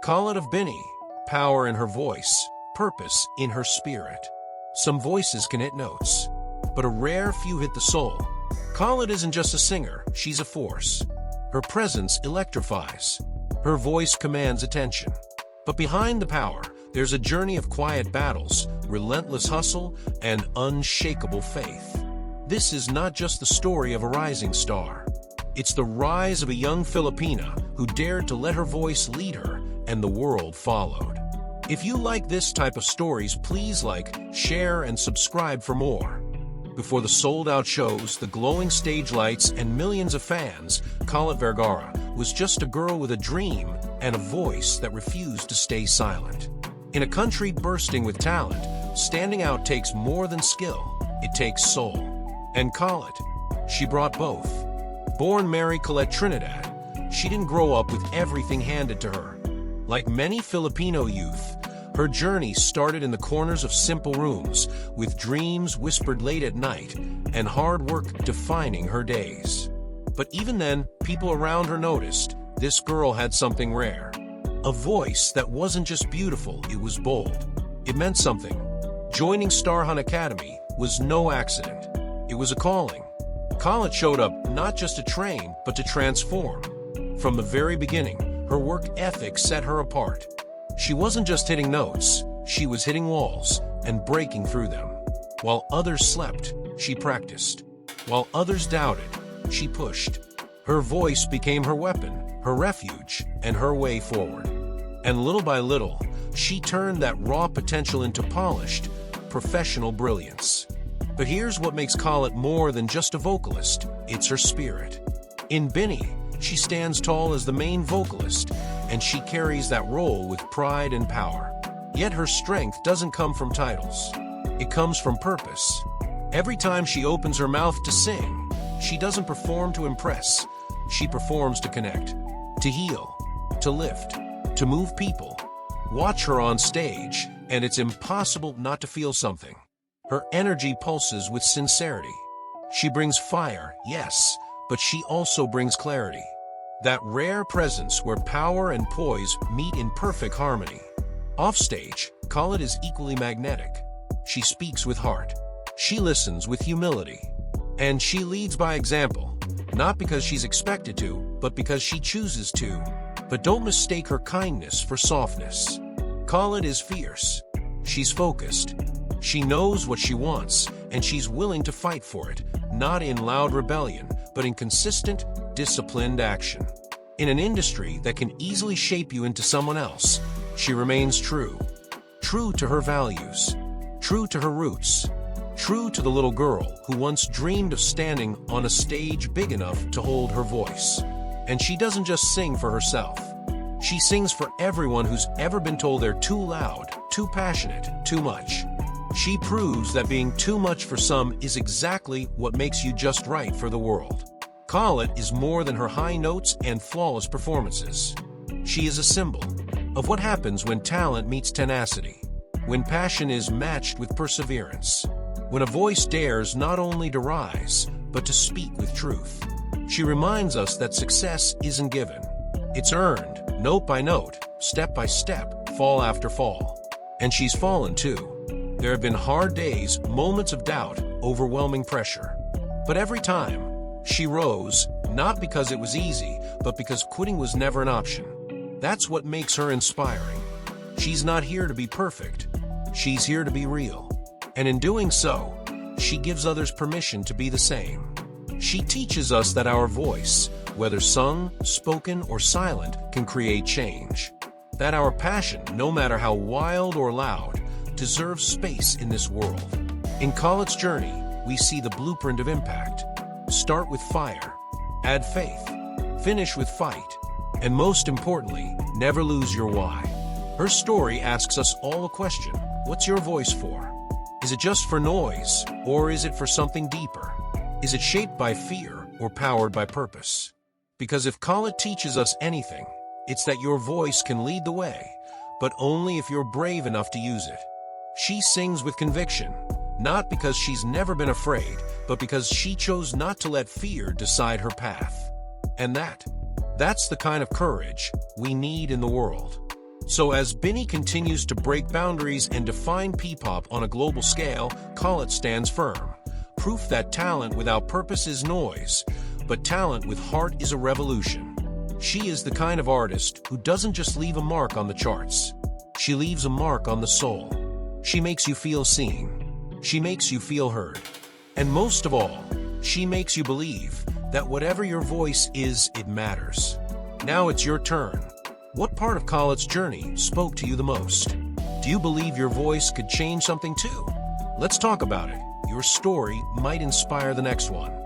COLET of Bini, power in her voice, purpose in her spirit. Some voices can hit notes, but a rare few hit the soul. COLET isn't just a singer, she's a force. Her presence electrifies. Her voice commands attention. But behind the power, there's a journey of quiet battles, relentless hustle, and unshakable faith. This is not just the story of a rising star. It's the rise of a young Filipina who dared to let her voice lead her, and the world followed. If you like this type of stories, please like, share, and subscribe for more. Before the sold-out shows, the glowing stage lights, and millions of fans, COLET Vergara was just a girl with a dream and a voice that refused to stay silent. In a country bursting with talent, standing out takes more than skill, it takes soul. And COLET, she brought both. Born Mary Colette Trinidad, she didn't grow up with everything handed to her. Like many Filipino youth, her journey started in the corners of simple rooms, with dreams whispered late at night and hard work defining her days. But even then, people around her noticed this girl had something rare. A voice that wasn't just beautiful, it was bold. It meant something. Joining Starhan Academy was no accident. It was a calling. COLET showed up not just to train, but to transform. From the very beginning, her work ethic set her apart. She wasn't just hitting notes, she was hitting walls and breaking through them. While others slept, she practiced. While others doubted, she pushed. Her voice became her weapon, her refuge, and her way forward. And little by little, she turned that raw potential into polished, professional brilliance. But here's what makes COLET more than just a vocalist, it's her spirit. In Bini, she stands tall as the main vocalist, and she carries that role with pride and power. Yet her strength doesn't come from titles. It comes from purpose. Every time she opens her mouth to sing, she doesn't perform to impress. She performs to connect, to heal, to lift, to move people. Watch her on stage, and it's impossible not to feel something. Her energy pulses with sincerity. She brings fire, yes, but she also brings clarity. That rare presence where power and poise meet in perfect harmony. Offstage, COLET is equally magnetic. She speaks with heart. She listens with humility. And she leads by example, not because she's expected to, but because she chooses to. But don't mistake her kindness for softness. COLET is fierce. She's focused. She knows what she wants, and she's willing to fight for it, not in loud rebellion, but in consistent, disciplined action. In an industry that can easily shape you into someone else, she remains true. True to her values. True to her roots. True to the little girl who once dreamed of standing on a stage big enough to hold her voice. And she doesn't just sing for herself. She sings for everyone who's ever been told they're too loud, too passionate, too much. She proves that being too much for some is exactly what makes you just right for the world. COLET is more than her high notes and flawless performances. She is a symbol of what happens when talent meets tenacity, when passion is matched with perseverance, when a voice dares not only to rise, but to speak with truth. She reminds us that success isn't given. It's earned, note by note, step by step, fall after fall. And she's fallen too. There have been hard days, moments of doubt, overwhelming pressure. But every time, she rose, not because it was easy, but because quitting was never an option. That's what makes her inspiring. She's not here to be perfect. She's here to be real. And in doing so, she gives others permission to be the same. She teaches us that our voice, whether sung, spoken, or silent, can create change. That our passion, no matter how wild or loud, deserves space in this world. In COLET's journey, we see the blueprint of impact. Start with fire, add faith, finish with fight, and most importantly, never lose your why. Her story asks us all a question: what's your voice for? Is it just for noise, or is it for something deeper? Is it shaped by fear or powered by purpose? Because if COLET teaches us anything, it's that your voice can lead the way, but only if you're brave enough to use it. She sings with conviction, not because she's never been afraid, but because she chose not to let fear decide her path. And that's the kind of courage we need in the world. So as Bini continues to break boundaries and define P-pop on a global scale, COLET stands firm. Proof that talent without purpose is noise, but talent with heart is a revolution. She is the kind of artist who doesn't just leave a mark on the charts. She leaves a mark on the soul. She makes you feel seen. She makes you feel heard. And most of all, she makes you believe that whatever your voice is, it matters. Now it's your turn. What part of COLET's journey spoke to you the most? Do you believe your voice could change something too? Let's talk about it. Your story might inspire the next one.